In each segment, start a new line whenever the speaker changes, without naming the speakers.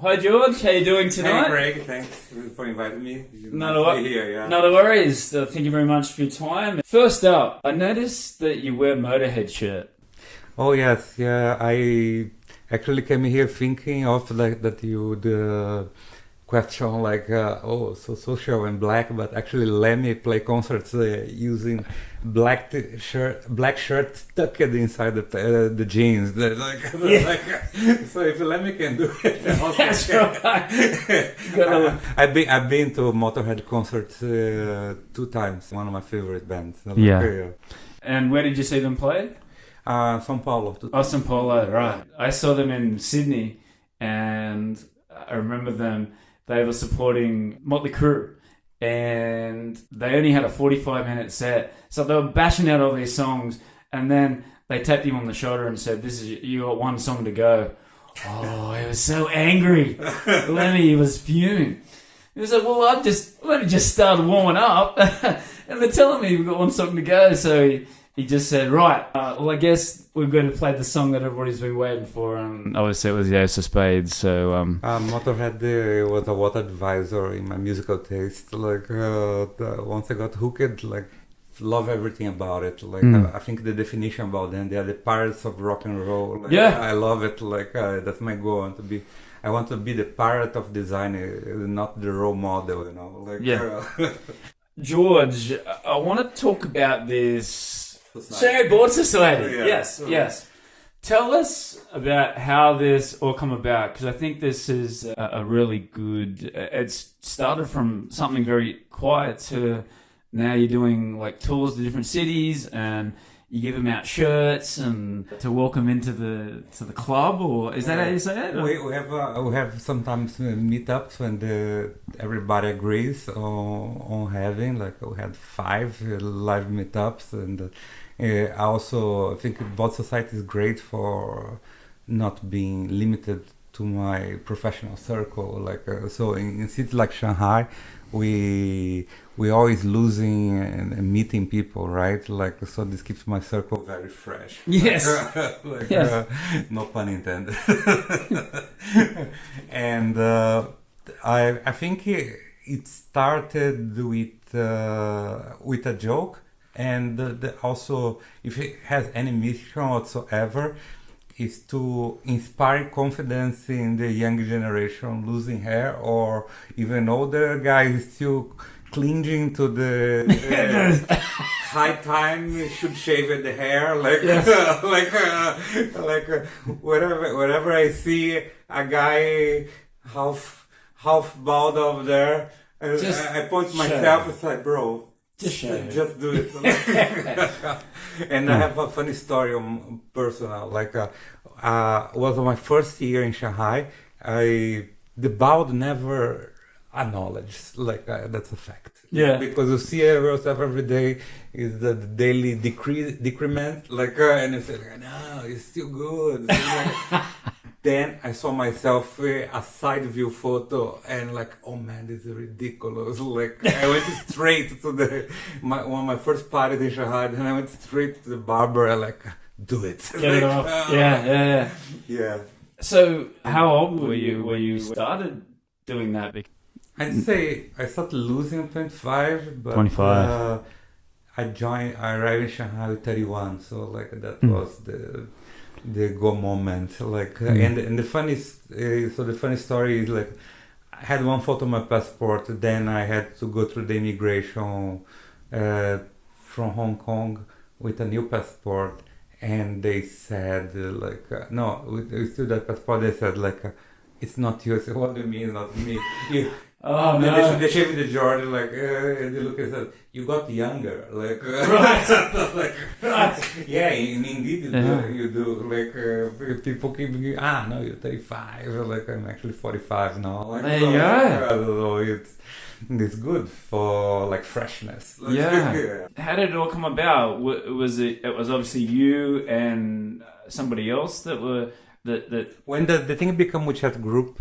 Hi George, how you doing tonight?
Hey Greg, thanks for inviting me.
Not a worries. Thank you very much for your time. First up, I noticed that you wear Motorhead shirt.
Oh yes, yeah. I actually came here thinking of like that you would question like so social and black, but actually Lemmy play concerts using black shirt stuck inside the jeans. So if Lemmy can do it,
That's right.
I've been to Motorhead concerts 2 times. One of my favorite bands.
And where did you see them play?
Sao Paulo.
Oh, Sao Paulo, right. I saw them in Sydney, and I remember them. They were supporting Motley Crue, and they only had a 45-minute set. So they were bashing out all these songs, and then they tapped him on the shoulder and said, you got one song to go. Oh, he was so angry. Lemmy was fuming. He was like, well, let me just started warming up, and they're telling me we've got one song to go. So he just said, right, well, I guess we're going to play the song that everybody's been waiting for. And obviously it was the Ace of Spades. So
Motorhead was a water advisor in my musical taste. Like once I got hooked, like love everything about it. Like I think the definition about them, they are the pirates of rock and roll. Like,
yeah,
I love it. Like that's my goal. I want to be the pirate of design, not the role model. You know. Like,
yeah. George, I want to talk about this Shanghai Bald Society.
Yeah.
Yes. Tell us about how this all come about, because I think this is a really good. It's started from something very quiet to now you're doing like tours to different cities, and you give them out shirts and to welcome into the club, or is that how you say it?
We have sometimes meetups when everybody agrees on having, like we had 5 live meetups, and also I think Bald Society is great for not being limited to my professional circle. Like so in cities like Shanghai, we always losing and meeting people, right? Like so this keeps my circle very fresh.
Yes.
No pun intended. And I think it started with a joke, and also if it has any mission whatsoever, is to inspire confidence in the young generation losing hair, or even older guys still clinging to the high time should shave the hair, like wherever I see a guy half bald over there, I point myself. It's like, bro, just do it. And I have a funny story on personal. Like, was my first year in Shanghai. The bald never acknowledged. Like that's a fact.
Yeah.
Because you see yourself every day is the daily decrement. Like, and you say, like, no, it's still good. Then I saw myself a side view photo, and like, oh man, this is ridiculous. Like, I went straight to one of my first parties in Shanghai, and I went straight to the barber and like, do it.
Get it off. Yeah. So, how old were you when you started doing that?
I'd say I started losing at 25, but
25.
I arrived in Shanghai at 31, so like that was the go moment. Like and the funny story is, like, I had one photo of my passport, then I had to go through the immigration from Hong Kong with a new passport, and they said no, with still that passport, they said like, it's not you. I said, what do you mean not me?
Oh no!
They shaved the Jordan, like, and they look and said, you got younger, like,
right,
like, right. Yeah, indeed you do. Like, people keep going, no, you're 35. Like, I'm actually 45 now. Like,
there you go.
I don't know, it's good for like freshness. Like,
yeah. How did it all come about? It was obviously you and somebody else that were that.
When the thing became WeChat group.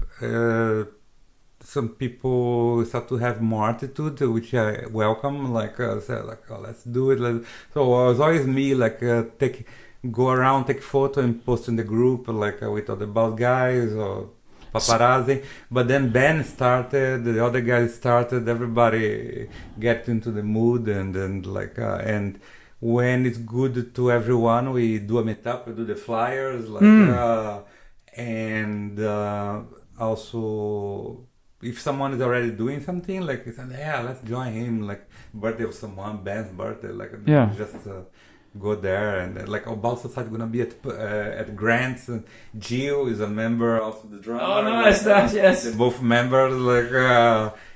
Some people start to have more attitude, which I welcome. Like, say, like, oh, let's do it. So it was always me, like, go around, take photo, and post in the group, like with other bald guys, or paparazzi. But then Ben started, the other guys started, everybody get into the mood, and then and when it's good to everyone, we do a meetup, we do the flyers, and also if someone is already doing something, like we said, yeah, let's join him, like birthday of someone, Ben's birthday, like just go there, and like Bald Society gonna be at Grant's. And Jill is a member of the drama.
Oh, nice, nice, yes.
They're both members,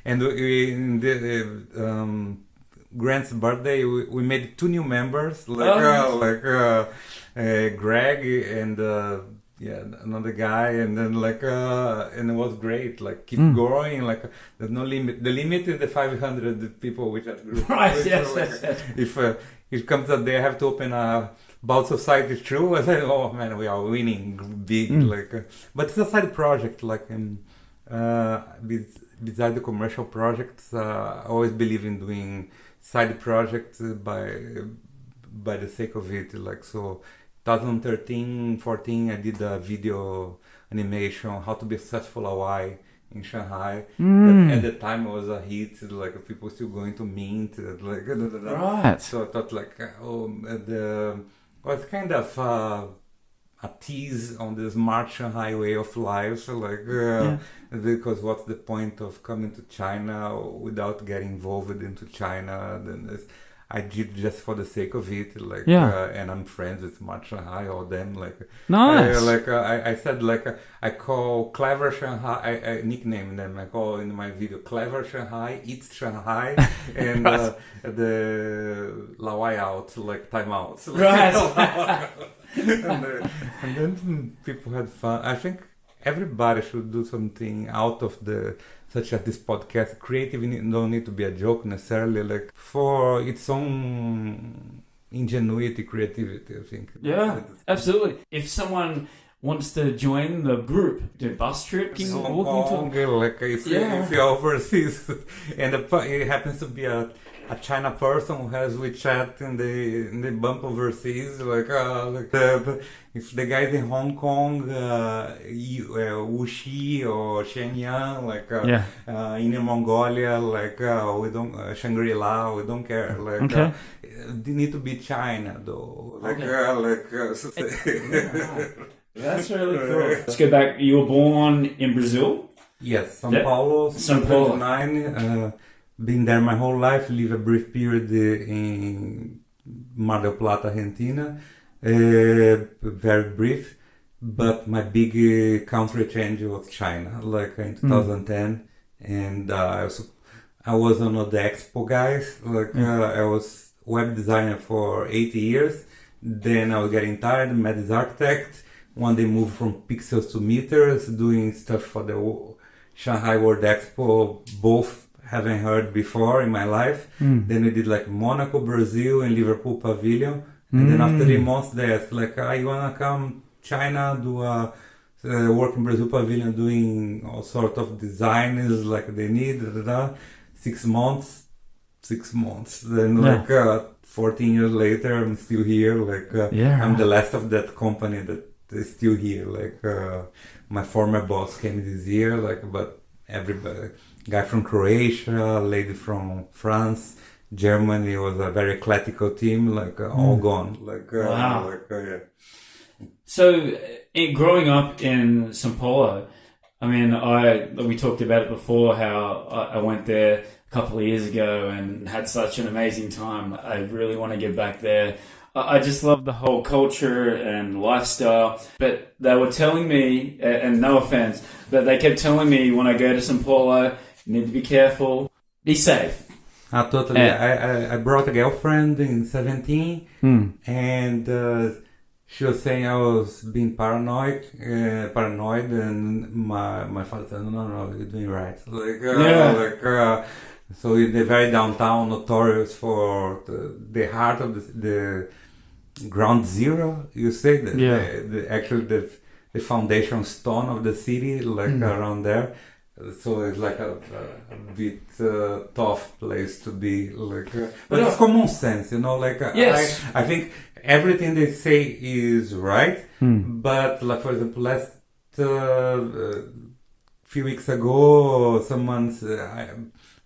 and we in the Grant's birthday, we made 2 new members, Greg and another guy, and then and it was great. Like keep growing. Like there's no limit. The limit is the 500 people which are group.
Right. Yes.
If it comes that they have to open a Bald Society, true. I said, oh man, we are winning big. But it's a side project. Besides the commercial projects, I always believe in doing side projects by the sake of it. 2013, 14, I did a video animation, How to Be a Successful Hawaii in Shanghai. At the time it was a hit, people still going to Mint.
Right.
So I thought was kind of a tease on the smart Shanghai way of life. Because what's the point of coming to China without getting involved into China? Then I did just for the sake of it, and I'm friends with Smart Shanghai, all them,
nice.
I said, I call Clever Shanghai, I nickname them, I call in my video Clever Shanghai, It's Shanghai, and the Lawai out, time out.
Right.
And then people had fun. I think everybody should do something out of such as this podcast. Creative don't need to be a joke necessarily, for its own ingenuity, creativity, I think.
Yeah, absolutely. If someone wants to join the group, do a bus trip,
if you're overseas, and it happens to be a China person who has WeChat in the bump overseas, if the guys in Hong Kong, Wuxi or Shenyang, Inner Mongolia, we don't Shangri-La, we don't care. They need to be China though.
That's really cool. Let's go back. You were born in Brazil?
Yes, Sao Paulo. Sao Paulo. 9. Been there my whole life. Live a brief period in Mar del Plata, Argentina. Very brief, but my big country change was China, in 2010, and I was one of the Expo guys. I was web designer for 8 years. Then I was getting tired, met this architect. One day moved from pixels to meters, doing stuff for the Shanghai World Expo, both haven't heard before in my life. Then we did Monaco, Brazil, and Liverpool Pavilion. And then after 3 months, they asked, you wanna come China, do a work in Brazil Pavilion, doing all sort of designs they need, 6 months. Then 14 years later, I'm still here. I'm the last of that company that is still here. My former boss came this year, but everybody, guy from Croatia, lady from France, Germany, was a very eclectical team, all gone.
Wow. So, growing up in Sao Paulo, we talked about it before, how I went there a couple of years ago and had such an amazing time. I really want to get back there. I just love the whole culture and lifestyle. But they were telling me, and no offense, but they kept telling me when I go to Sao Paulo, you need to be careful, be safe.
Totally. I brought a girlfriend in 17, and she was saying I was being paranoid, and my father said, no, you're doing right. So they're very downtown, notorious for the heart of the ground zero, you say, the foundation stone of the city, around there. So it's a bit tough place to be, but it's common sense,
Yes.
I think everything they say is right, but for example, last few weeks ago, someone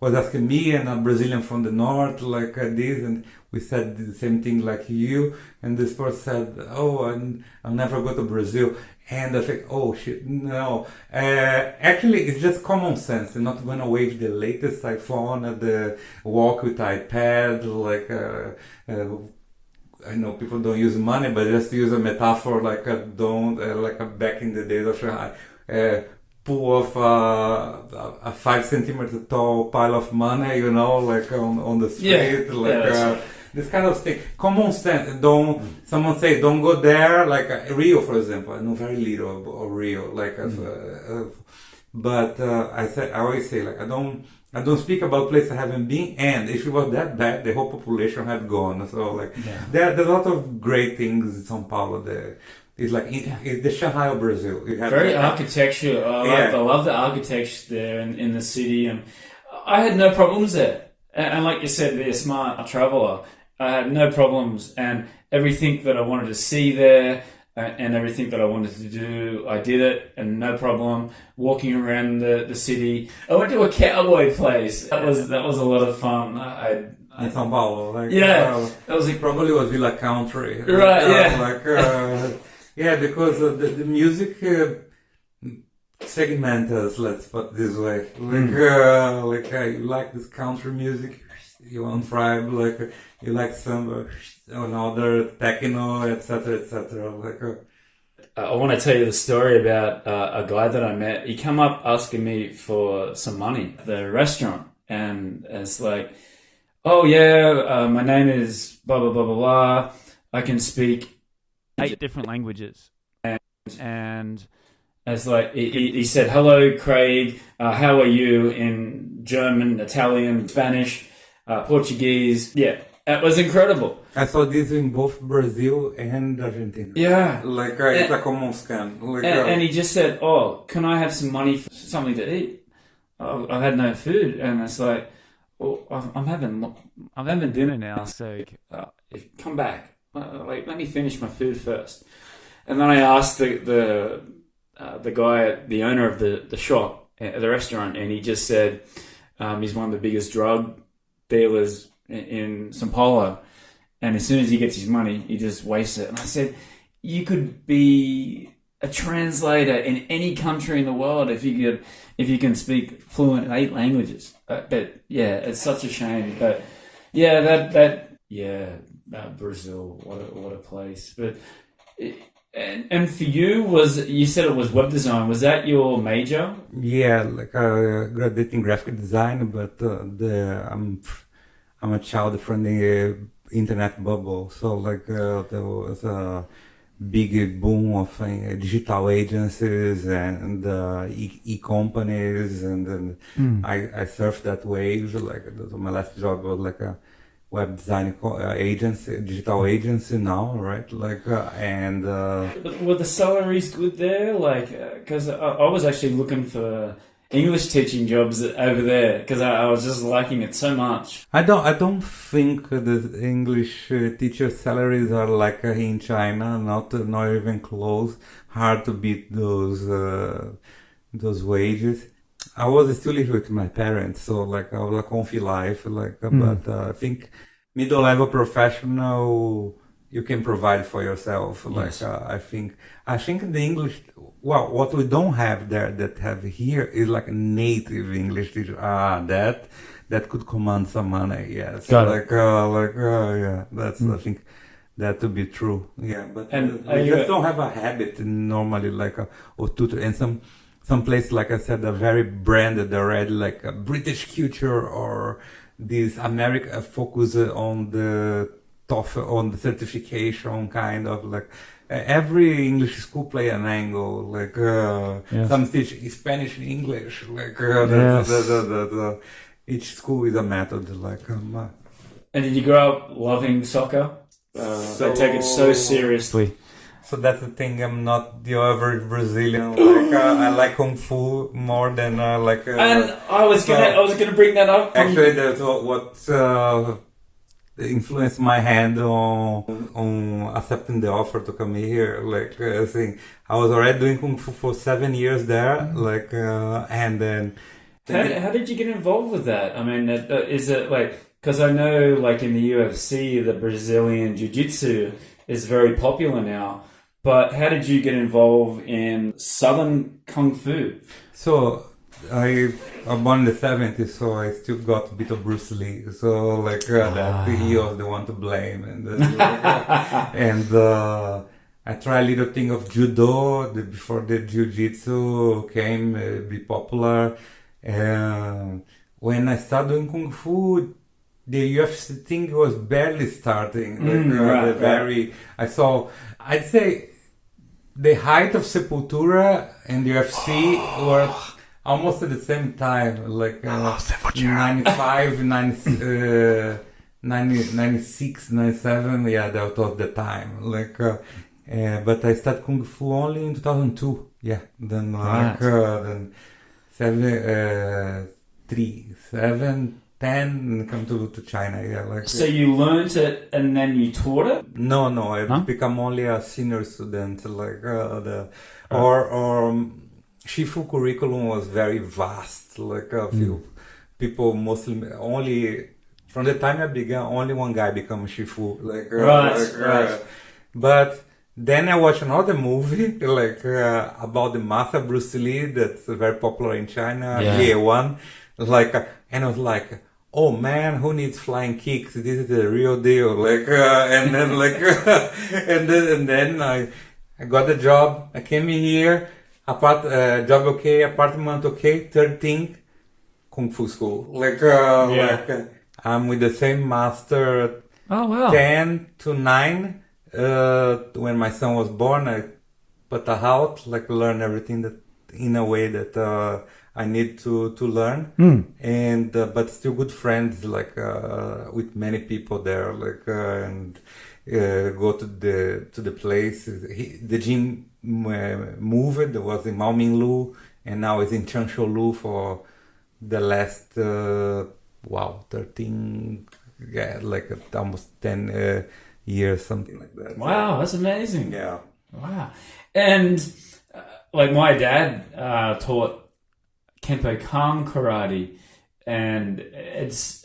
was asking me and a Brazilian from the north like this, and we said the same thing like you. And this person said, "Oh, I'll never go to Brazil." And I think, "Oh shit, no." Actually, it's just common sense. You're not gonna wave the latest iPhone, the walk with iPad, like. I know people don't use money, but just to use a metaphor, like back in the days of Shanghai, pull off a 5 centimeter tall pile of money, you know, like on the street, this kind of thing. Common sense. Someone say, don't go there, like Rio, for example. I know very little of Rio, but I always say, like, I don't speak about places I haven't been, and if it was that bad, the whole population had gone. So, like, there's a lot of great things in Sao Paulo there. It's like, it's the Shanghai of Brazil.
Very architecture. I love the architecture there in the city, and I had no problems there. And like you said, be a smart traveler. I had no problems, and everything that I wanted to see there, and everything that I wanted to do, I did it, and no problem. Walking around the city, I went to a cowboy place. That was a lot of fun.
In Sao Paulo,
that was
probably was Villa Country,
right?
Because the music segment us. Let's put it this way. You like this country music, you want tribe, you like samba, another techno, etc., etc.
I want to tell you the story about a guy that I met. He come up asking me for some money at the restaurant, and it's like, "Oh yeah, my name is blah blah blah blah blah. I can speak 8 different languages," and it's like he said, "Hello, Craig. How are you?" in German, Italian, Spanish, Portuguese. Yeah, it was incredible.
I saw this in both Brazil and Argentina.
Yeah.
It's a common scam.
And he just said, "Oh, can I have some money for something to eat? I had no food." And it's like, "Oh, I'm having dinner now, so come back. Let me finish my food first." And then I asked the guy, the owner of the shop, the restaurant, and he just said he's one of the biggest drug dealers in Sao Paulo. And as soon as he gets his money, he just wastes it. And I said, you could be a translator in any country in the world if you can speak fluent 8 languages. But yeah, it's such a shame. But yeah, Brazil, what a place. But and for you, you said it was web design. Was that your major?
Yeah, I graduated in graphic design, but I'm a child from the internet bubble, so there was a big boom of digital agencies and e-companies, and then I surfed that wave. My last job was a web design agency, digital agency now, right? But
were the salaries good there? Because I was actually looking for English teaching jobs over there because I was just liking it so much.
I don't think the English teacher salaries are like in China, not even close. Hard to beat those wages. I was still living with my parents, so I was a comfy life, but I think middle level professional, you can provide for yourself.
Yes.
I think the English, well, what we don't have there that have here is a native English teacher. That could command some money. Yes. That's I think that to be true. Yeah, but we just don't have a habit normally or tutor, and some place, like I said, are very branded already, like a British culture or this America focus on the TOEFL, on the certification, kind of every English school play an angle, some teach Spanish and English, each school is a method,
And did you grow up loving soccer? They take it so seriously.
So that's the thing. I'm not the average Brazilian. I like kung fu more than And
I was gonna bring that up.
Actually, that's what influenced my hand on accepting the offer to come here. Like saying, I was already doing kung fu for 7 years there. Like and then
How did you get involved with that? I mean, is it like, because I know like in the UFC, the Brazilian Jiu-Jitsu is very popular now, but how did you get involved in Southern Kung Fu?
so I'm born in the 70s, so I still got a bit of Bruce Lee. So like that he was the one to blame, and and I tried a little thing of judo before the jiu-jitsu came be popular. When I started doing kung fu, the UFC thing was barely starting. I saw, I'd say, the height of Sepultura and the UFC were almost at the same time, like 95, 96, 97, yeah, that was the time. Like, but I started Kung Fu only in 2002, yeah, then then 7, 10, and come to China, yeah. Like,
So you learned it and then you taught it?
no, I become only a senior student, like or Shifu curriculum was very vast, like a few people, mostly only from the time I began, only one guy become Shifu, like
Right.
But then I watched another movie like about the Mafia Bruce Lee that's very popular in China,
Yeah.
one, like and I was like, oh man, who needs flying kicks? This is the real deal. Like and then like and then I got the job. I came in here, job okay, apartment okay, 13 kung fu school. Like I'm with the same master.
Oh, wow.
10 to 9. When my son was born, I put a out, like learn everything that in a way that I need to learn, and but still good friends, like with many people there, like and go to the place. The gym moved. It was in Maominglu, and now it's in Changshoulu for the last 13, yeah, like almost 10 years, something like that.
Wow, that's amazing.
Yeah.
Wow. And like my dad taught Kempo Kang karate, and it's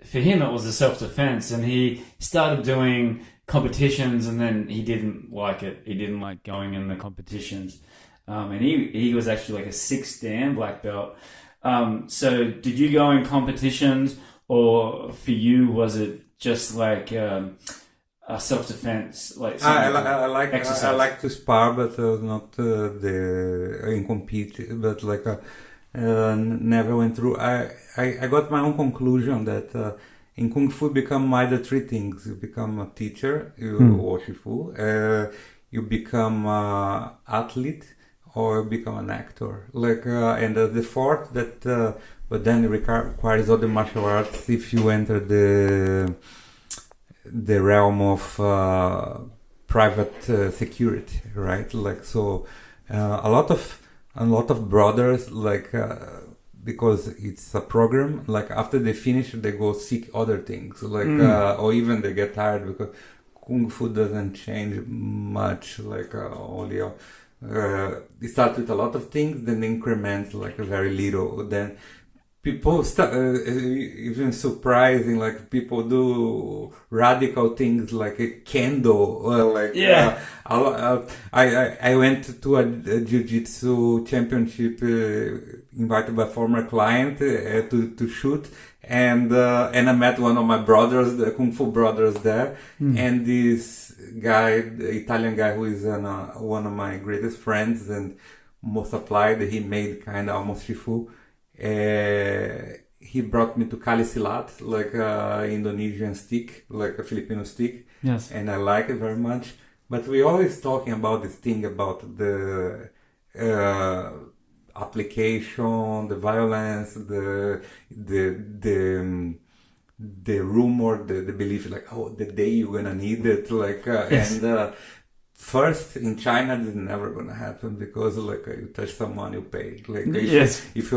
for him it was a self-defense, and he started doing competitions, and then he didn't like it. He didn't like going in the competitions, and he was actually like a 6th Dan black belt. So did you go in competitions, or for you was it just like a self-defense? Like
I like
exercise?
I like to spar, but not in compete. But like never went through. I got my own conclusion that in Kung Fu become either three things: you become a teacher, or Shifu, you become athlete, or you become an actor. Like and the fourth that, but then it requires other martial arts if you enter the realm of private security, right? Like so, a lot of brothers, like because it's a program. Like after they finish, they go seek other things, like or even they get tired because Kung Fu doesn't change much. Like only it starts with a lot of things, then increments like very little, then. People start even surprising, like people do radical things like a kendo, I went to a jiu-jitsu championship invited by former client to shoot, and I met one of my brothers, the Kung Fu brothers there, and this guy, the Italian guy who is one of my greatest friends and most applied, he made kind of almost Shifu. He brought me to Kali Silat, like Indonesian stick, like a Filipino stick.
Yes.
And I like it very much. But we always talking about this thing about the application, the violence, the rumor, the belief, like, oh, the day you're gonna need it, like,
Yes.
and first, in China, this is never gonna happen because like you touch someone, you pay. Like
Yes.
if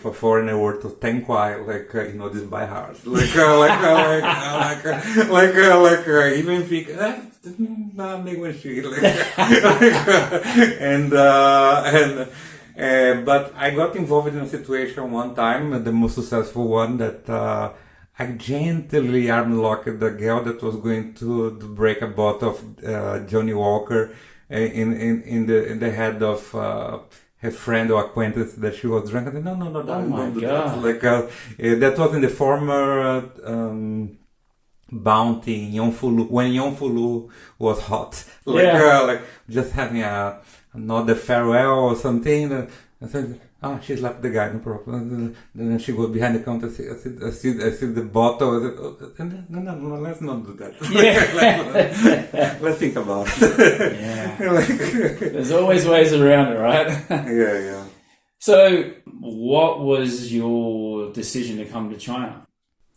a foreigner were to thank why, like you know this by heart. Even think nah, but I got involved in a situation one time, the most successful one, that I gently unlocked the girl that was going to break a bottle of Johnny Walker in the head of her friend or acquaintance that she was drunk. I said, no,
Oh
darling,
my
don't do
God.
that. That was in the former Bounty in Yongfulu, when Yongfulu was hot. Like just having another farewell or something. I said, she slapped the guy, no problem. Then she goes behind the counter. I see the bottle. I said, no, let's not do that.
Yeah.
Let's think about it.
Yeah. There's always ways around it, right?
Yeah.
So, what was your decision to come to China?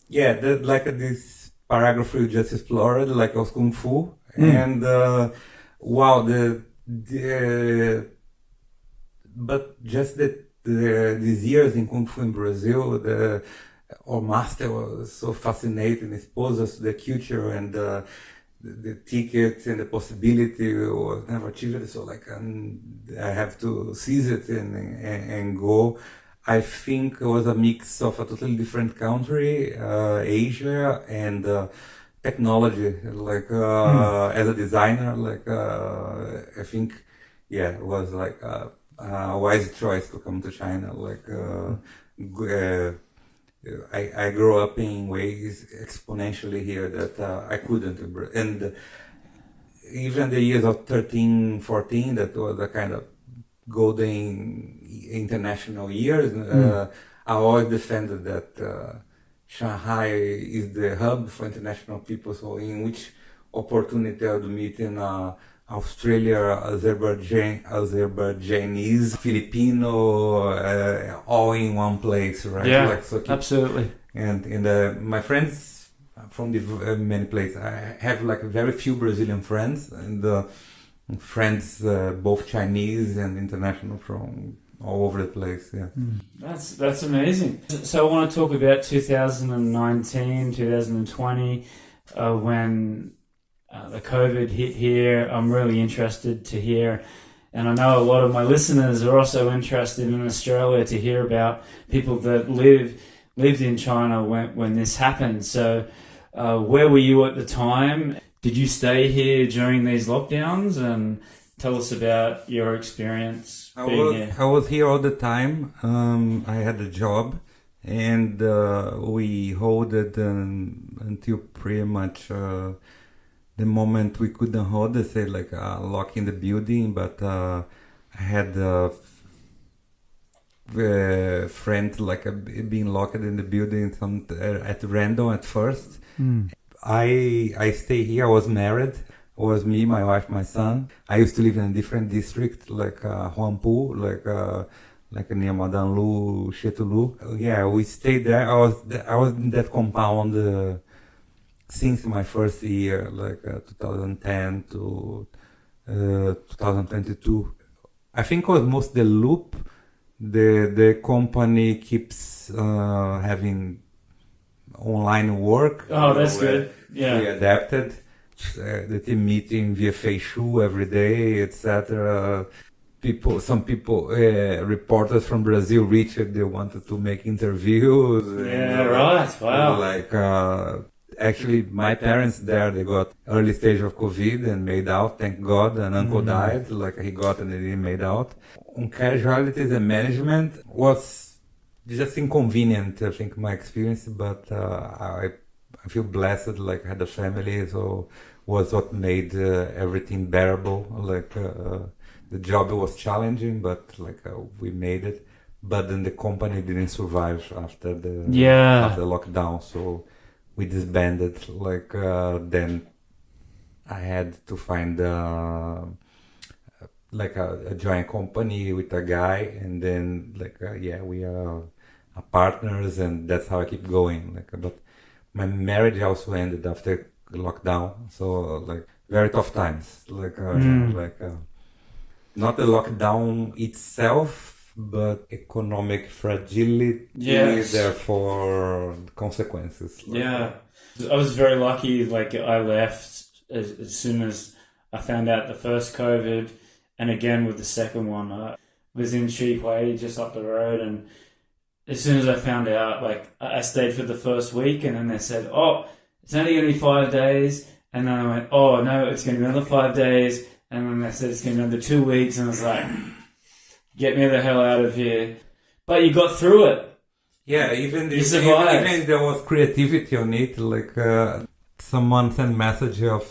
Yeah, this paragraph we just explored, like was Kung Fu. And, wow, but just these years in Kung Fu in Brazil, our master was so fascinating, exposed us to the culture and the tickets and the possibility was never achieved. So I have to seize it and go. I think it was a mix of a totally different country, Asia, and technology. As a designer, I think, it was like a wise choice to come to China. I grew up in ways exponentially here that I couldn't. And even the years of 13, 14, that was a kind of golden international years. I always defended that Shanghai is the hub for international people, so in which opportunity I would meet in Australia, Azerbaijanese, Filipino, all in one place, right?
Yeah, absolutely.
And my friends from many places. I have very few Brazilian friends, and friends both Chinese and international from all over the place. Yeah,
that's amazing. So I want to talk about 2019, 2020, when the COVID hit here. I'm really interested to hear, and I know a lot of my listeners are also interested in Australia to hear about people that lived in China when this happened. So where were you at the time? Did you stay here during these lockdowns? And tell us about your experience being here.
I was here all the time. I had a job, and we hold it until pretty much the moment we couldn't hold it, say lock in the building. But I had a friend being locked in the building at random at first. I stay here. I was married. It was me, my wife, my son. I used to live in a different district, Huangpu, near Madanlu, Shetulu. Yeah, we stayed there. I was in that compound since my first year, 2010 to 2022. I think it was most the loop. The company keeps having online work.
Oh, that's good. Yeah.
We adapted. The team meeting via Feishu every day, etc. Some people, reporters from Brazil reached. They wanted to make interviews.
Yeah, right. Wow.
Actually, my parents there, they got early stage of COVID and made out, thank God. And uncle died, he got and they didn't made out. On casualties and management was just inconvenient, I think, my experience. But I feel blessed, I had a family, so was what made everything bearable. The job was challenging, but we made it. But then the company didn't survive after the lockdown, so we disbanded. Then I had to find a joint company with a guy, and then we are partners, and that's how I keep going. But my marriage also ended after lockdown, so very tough times. Not the lockdown itself, but economic fragility,
Yes.
therefore consequences.
Yeah. I was very lucky. Like, I left as soon as I found out the first COVID, and again with the second one. I was in Shanghai, just up the road, and as soon as I found out, like, I stayed for the first week, and then they said, "Oh, it's only going to be 5 days," and then I went, "Oh no, it's going to be another 5 days," and then they said it's going to be another 2 weeks, and I was like, "Get me the hell out of here!" But you got through it.
Yeah,
You survived.
even there was creativity on it. Someone sent message of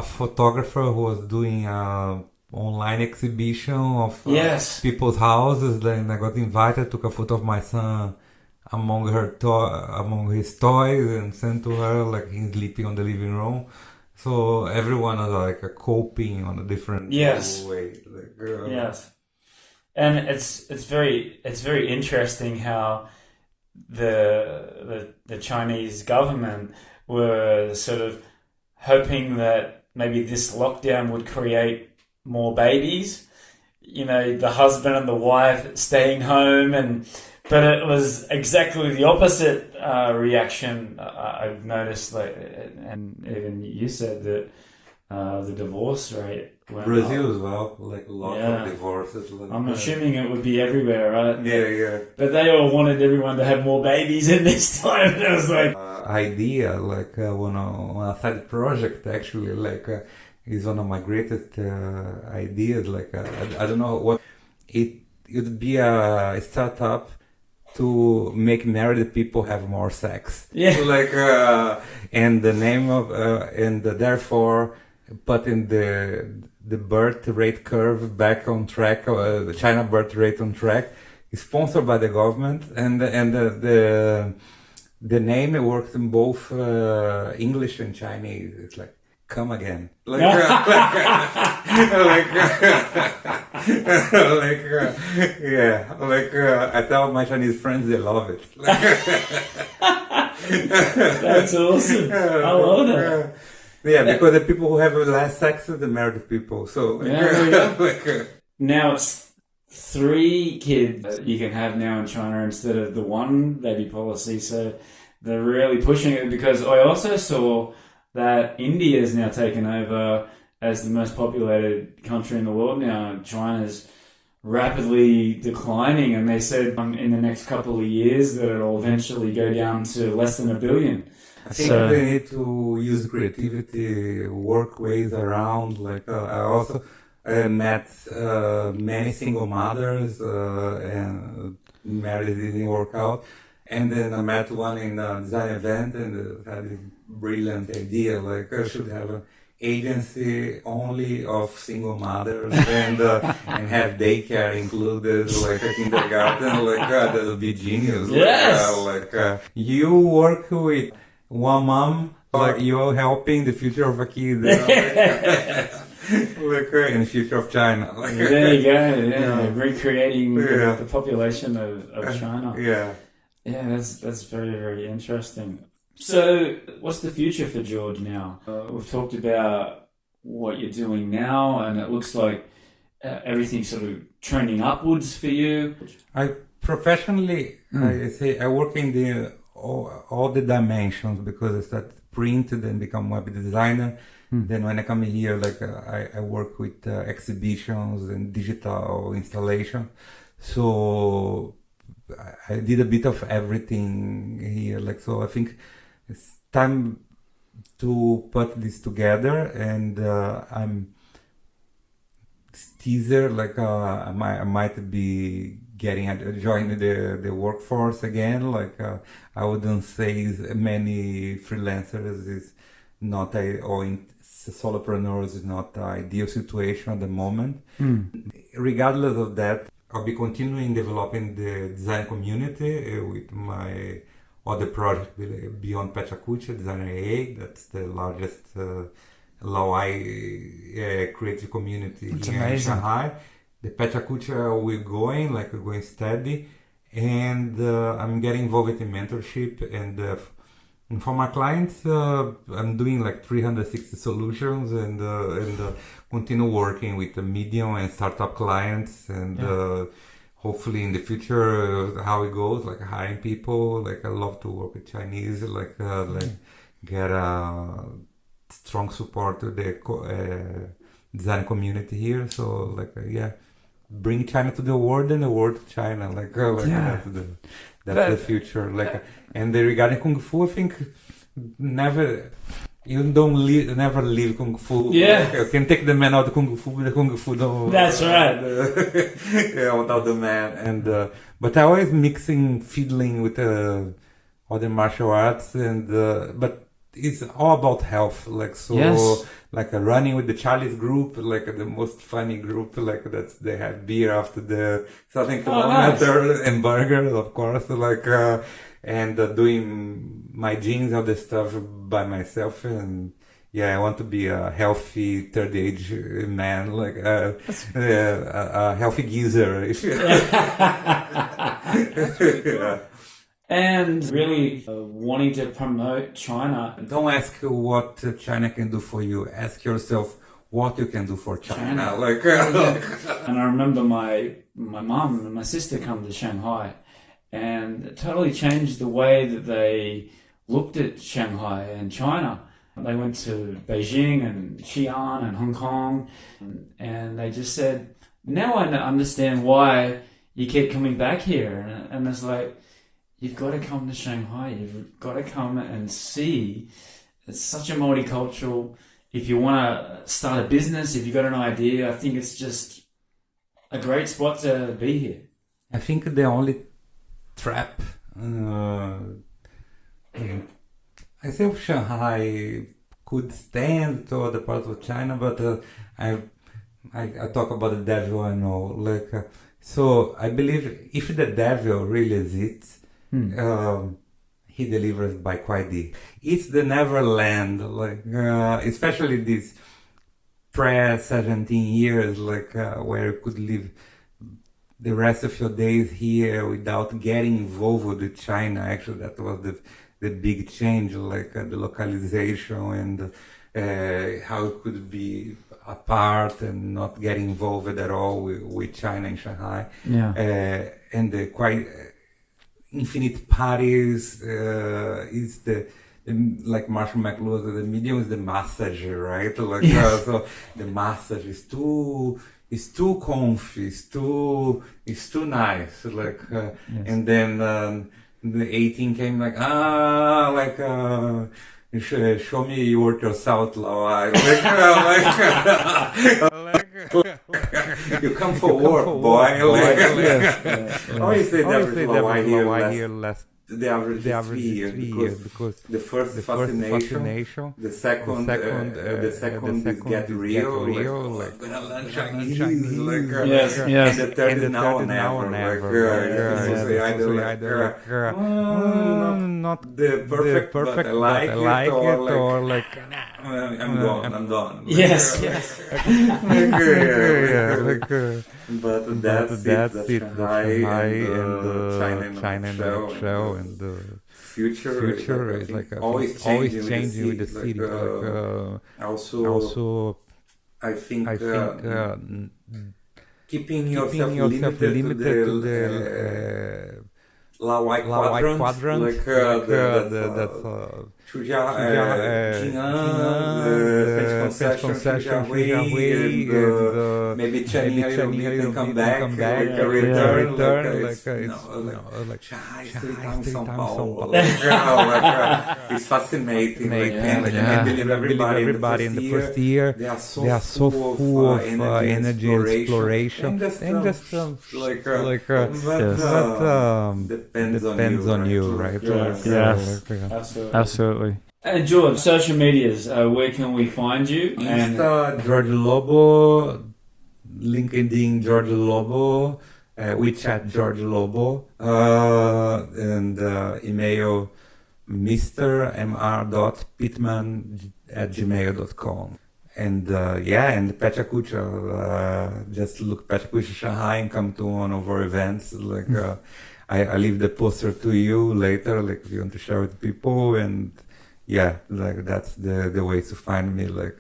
a photographer who was doing a online exhibition of
Yes.
people's houses. Then I got invited, took a photo of my son among his toys, and sent to her, like he's sleeping on the living room. So everyone is like coping on a different
Yes.
way.
Yes. And it's very interesting how the Chinese government were sort of hoping that maybe this lockdown would create more babies. You know, the husband and the wife staying home, but it was exactly the opposite reaction. I've noticed, like, and even you said that the divorce rate went
Brazil
up.
as well, like lots
Yeah.
of divorces.
I'm assuming it would be everywhere, right?
Yeah.
But they all wanted everyone to have more babies in this time. And it was like,
Idea, on a side project, actually, is one of my greatest ideas. I don't know what it would be a startup to make married people have more sex.
Yeah.
And the name of and therefore putting the birth rate curve back on track, the China birth rate on track, is sponsored by the government, and the name works in both English and Chinese. It's like "come again," I tell my Chinese friends, they love it.
that's awesome. I love that.
Yeah, because the people who have less sex are the married people. So
Now it's 3 kids you can have now in China instead of the 1 baby policy. So they're really pushing it, because I also saw that India is now taken over as the most populated country in the world now. China's rapidly declining, and they said in the next couple of years that it'll eventually go down to less than 1 billion.
I think they need to use creativity, work ways around. I also met many single mothers and married didn't work out. And then I met one in a design event and had a brilliant idea. I should have an agency only of single mothers and have daycare included, like a kindergarten. That would be genius.
Yes.
You work with one mom, you're helping the future of a kid. In the future of China.
There you go. Yeah, recreating the population of China.
Yeah.
Yeah, that's very, very interesting. So, what's the future for George now? We've talked about what you're doing now, and it looks like everything's sort of trending upwards for you.
Professionally, I say I work in all the dimensions, because I started printed and become web designer. Then when I come here, I work with exhibitions and digital installation. So I did a bit of everything here. So I think it's time to put this together, and I'm teaser. I might be joining the workforce again. I wouldn't say many freelancers is not solopreneurs is not the ideal situation at the moment. Regardless of that, I'll be continuing developing the design community with my other project beyond PechaKucha, Designer AA. That's the largest Laoai creative community here in Shanghai. The PechaKucha we're going steady, and I'm getting involved in mentorship and And for my clients, I'm doing like 360 solutions and continue working with the medium and startup clients and hopefully in the future how it goes, like hiring people. Like I love to work with Chinese, like get strong support to the design community here. So bring China to the world and the world to China. That's the future. Regarding Kung Fu, I think never leave Kung Fu.
Yeah.
You can take the man out of Kung Fu, but the Kung Fu don't.
That's right.
Without the man. But I always mixing fiddling with other martial arts but it's all about health, running with the Charlie's group, the most funny group, they have beer after the 7 kilometer and burgers, of course, doing my jeans, all this stuff by myself, and I want to be a healthy third age man, a healthy geezer.
That's really cool. And really wanting to promote China.
Don't ask what China can do for you. Ask yourself what you can do for China.
And I remember my mom and my sister come to Shanghai, and it totally changed the way that they looked at Shanghai and China. They went to Beijing and Xi'an and Hong Kong, and they just said, now I understand why you keep coming back here. And it's like, you've got to come to Shanghai. You've got to come and see. It's such a multicultural. If you want to start a business, if you've got an idea, I think it's just a great spot to be here.
I think the only trap, I think Shanghai could stand to other parts of China, but I talk about the devil. I know, so I believe if the devil really exists. He delivers by Kuai. It's the Neverland, especially these 17 years, where you could live the rest of your days here without getting involved with China. Actually, that was the big change, the localization and how it could be apart and not getting involved at all with China and Shanghai. And the quite infinite parties is the like Marshall McLuhan, the medium is the massage, right? So the massage is too comfy, it's too nice, and then the 18 came show me you work yourself, you come for work, boy. I say that here less. The average is 3 years because the first fascination, the second is get real, gonna learn Chinese, and the third is now or never. Not the perfect, but I like it, or I'm done.
Yes.
But that's it. Shanghai and China and Shell and the future is always changing with the city. Also, I think keeping yourself limited to the White Quadrant, French concession, maybe Chinese can come back, a return, Shanghai is 3 times Sao Paulo. It's fascinating, and believe everybody in the first year, they are so full of energy and exploration, and just depends on you, right?
Yes, absolutely. And George, social medias, where can we find you?
Insta, George Lobo, LinkedIn, George Lobo, WeChat, George Lobo, and email mr.pitman@gmail.com. And and PechaKucha, just look PechaKucha Shanghai and come to one of our events. I leave the poster to you later, like if you want to share with people, and yeah, like that's the way to find me, like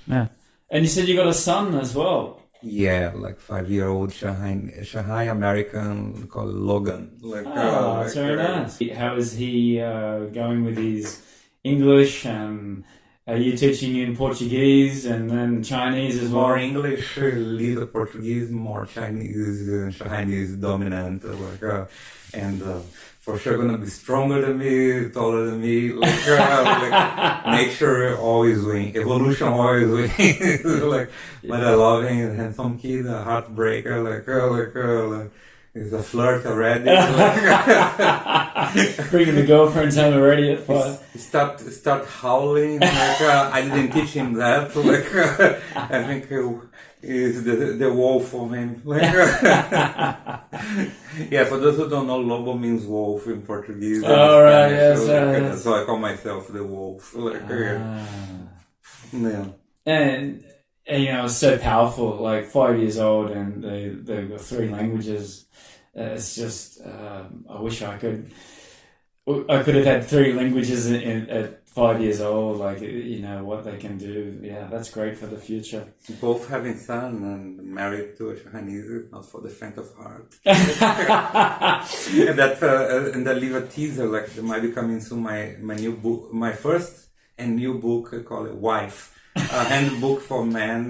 Yeah. And you said you got a son as well.
yeah, like 5-year-old Shanghai American called Logan,
Oh, that's very nice. How is he going with his English? And are you teaching in Portuguese and then Chinese as well?
more English, little Portuguese, more Chinese, Chinese dominant, and for sure gonna be stronger than me, taller than me. Like nature always win, evolution always win. Like, but I love him, handsome kid, a heartbreaker, like he's a flirt already.
Bringing the girlfriends home already at 5.
Start howling. I didn't teach him that. I think is the wolf for him. Yeah, for those who don't know, Lobo means wolf in Portuguese.
Oh, right, yes,
right. So I call myself the wolf. Yeah.
And it's so powerful. Like 5 years old, and they've got 3 languages. It's just I wish I could have had 3 languages at 5 years old. Like what they can do. Yeah, that's great for the future.
Both having son and married to a Chinese, not for the faint of heart. And I leave a teaser, like there might be coming soon my new book, my first and new book called Wife. A handbook for men.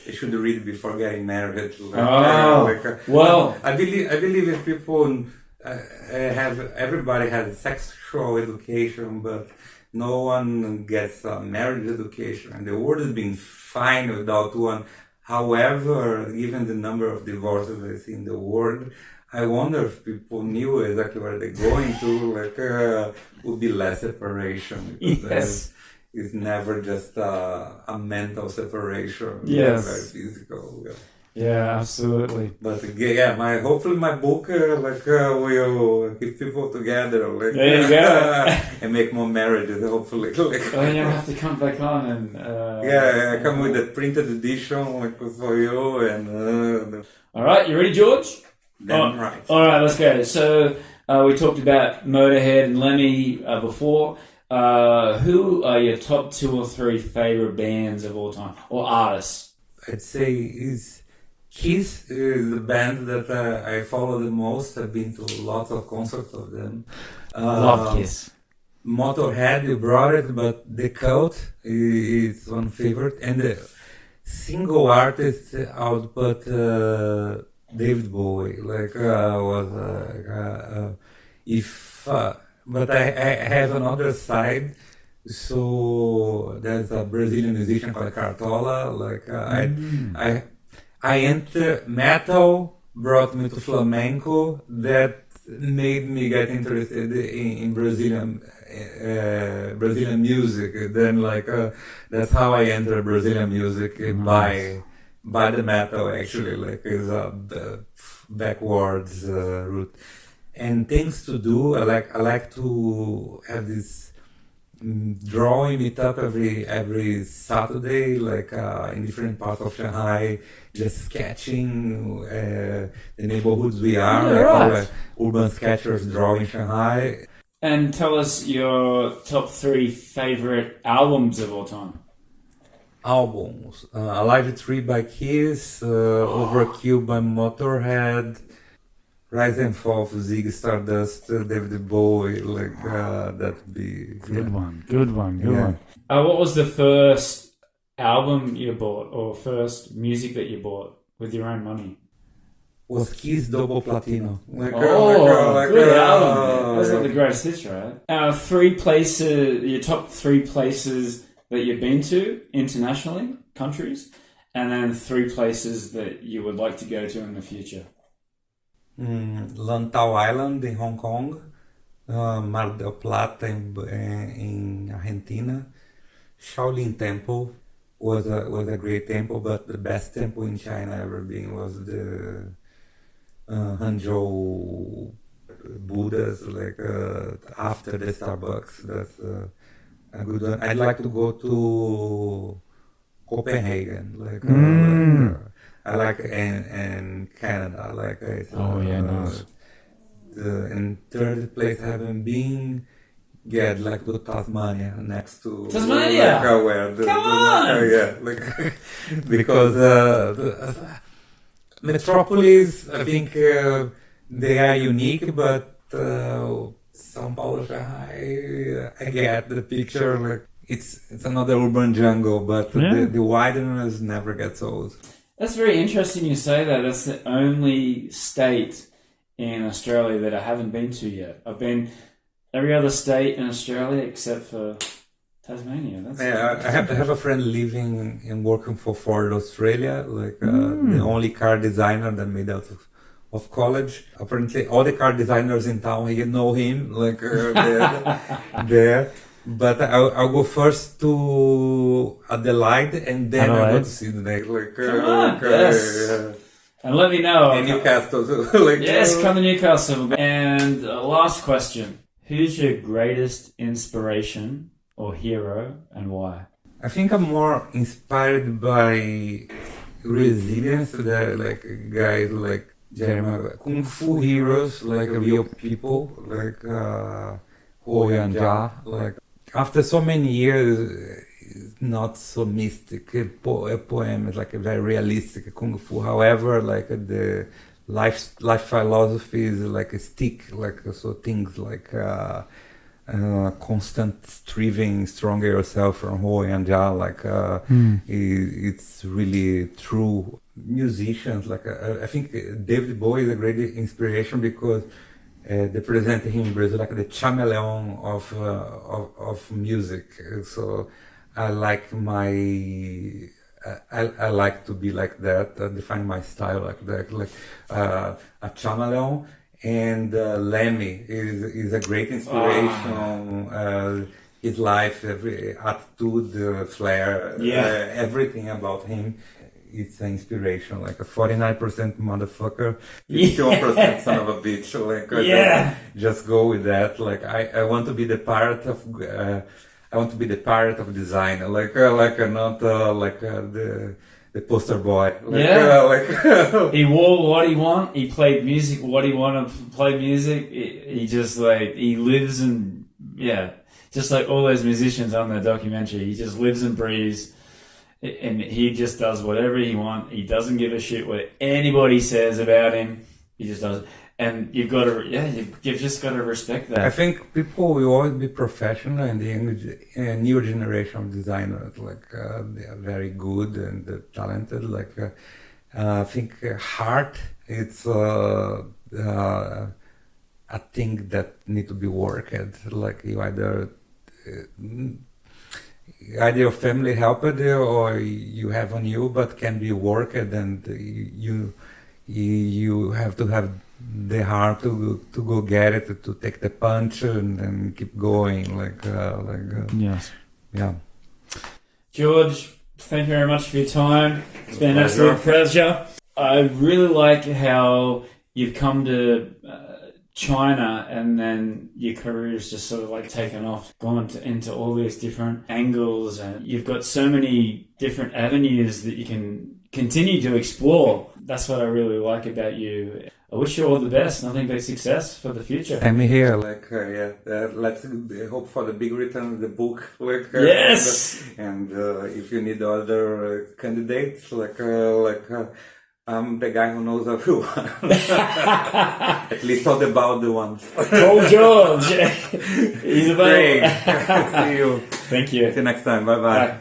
They should read before getting married.
Well,
I believe if people everybody has sexual education, but no one gets a marriage education, and the world has been fine without one. However, given the number of divorces I see in the world, I wonder if people knew exactly where they're going to. Would be less separation.
Yes.
It's never just a mental separation.
Yes.
Very physical.
Yeah, absolutely.
But hopefully my book will keep people together.
There you go.
And make more marriages. Hopefully.
Then you'll have to come back on and.
I come with the printed edition for you and.
All right, you ready, George?
Right.
All right, let's go. So we talked about Motorhead and Lemmy before. Who are your top 2 or 3 favorite bands of all time, or artists?
I'd say Kiss is the band that I follow the most. I've been to lots of concerts of them.
Love Kiss.
Motorhead, you brought it, but The Cult is one favorite. And the single artist, I would put David Bowie. But I have another side. So there's a Brazilian musician called Cartola. I enter metal, brought me to flamenco. That made me get interested in Brazilian music. Then that's how I entered Brazilian music by the metal actually. Is the backwards route. And things to do. I like to have this drawing meetup every Saturday, in different parts of Shanghai, just sketching the neighborhoods we are, urban sketchers drawing Shanghai.
And tell us your top 3 favorite albums of all time.
Albums: Alive 3 by Kiss, Overkill by Motorhead, Rise and Fall of Ziggy Stardust, David Bowie, that'd be
good one. What was the first album you bought, or first music that you bought with your own money?
Was Kiss Double Platino.
Good album. That's not the greatest hits, right? 3 places, your top 3 places that you've been to internationally, countries, and then 3 places that you would like to go to in the future.
Lantau Island in Hong Kong, Mar del Plata in Argentina, Shaolin Temple was a great temple, but the best temple in China ever been was the Hangzhou Buddhas, after the Starbucks. That's a good one. I'd like to go to Copenhagen, I like and Canada,
nice.
in third place, haven't been. Get like to Tasmania next to
Tasmania?
like, where
Come on!
yeah, like because metropolis, I think they are unique, but Sao Paulo, Shanghai, I get the picture. Like it's another urban jungle, but the wideness never gets old.
That's very interesting you say that. That's the only state in Australia that I haven't been to yet. I've been every other state in Australia except for Tasmania. That's
I have a friend living and working for Ford Australia, like the only car designer that made out of college. Apparently, all the car designers in town here know him, like there. But I'll go first to Adelaide and then I'll go to Sydney. Like,
come on, yes. And let me know.
And Newcastle too. Like,
yes, come to Newcastle. And last question. Who's your greatest inspiration or hero and why?
I think I'm more inspired by resilience, that like guys like Jeremy, Kung Fu heroes, like real people, like Ho and Ja. Like after so many years, it's not so mystic. A poem is like a very realistic Kung Fu. However, like the life philosophy is like a stick, like so things like constant striving, stronger yourself from Ho and Ja, like it's really true. Musicians, like I think David Bowie is a great inspiration because they presented him in Brazil like the chameleon of music. So I like I like to be like that. I define my style like that, like a chameleon. And Lemmy is a great inspiration. His life, every attitude, flair, everything about him. It's an inspiration. Like a 49% motherfucker, 51% son of a bitch. Like just go with that. Like I want to be the pirate of. I want to be the pirate of design. Like not like the poster boy. Like,
he wore what he want. He played music what he wanted to play music. He just like he lives and just like all those musicians on the documentary. He just lives and breathes, and he just does whatever he wants. He doesn't give a shit what anybody says about him. He just does. And you've got to, you've just got to respect that.
I think people will always be professional, and the new generation of designers, like they are very good and talented. Like I think heart, it's a thing that need to be worked. Like you either your family helped or you have on you, but can be worked, and you have to have the heart to go get it, to take the punch and keep going.
Yes.
Yeah.
George, thank you very much for your time. It's been an absolute pleasure. I really like how you've come to China and then your career's just sort of like taken off, gone into all these different angles, and you've got so many different avenues that you can continue to explore. That's what I really like about you. I wish you all the best. Nothing but success for the future.
I'm here, let's hope for the big return of the book.
Yes!
And if you need other candidates, I'm the guy who knows everyone. At least all the bald ones.
Oh, George! He's about
Great. See you.
Thank you.
See you next time. Bye-bye.
Bye.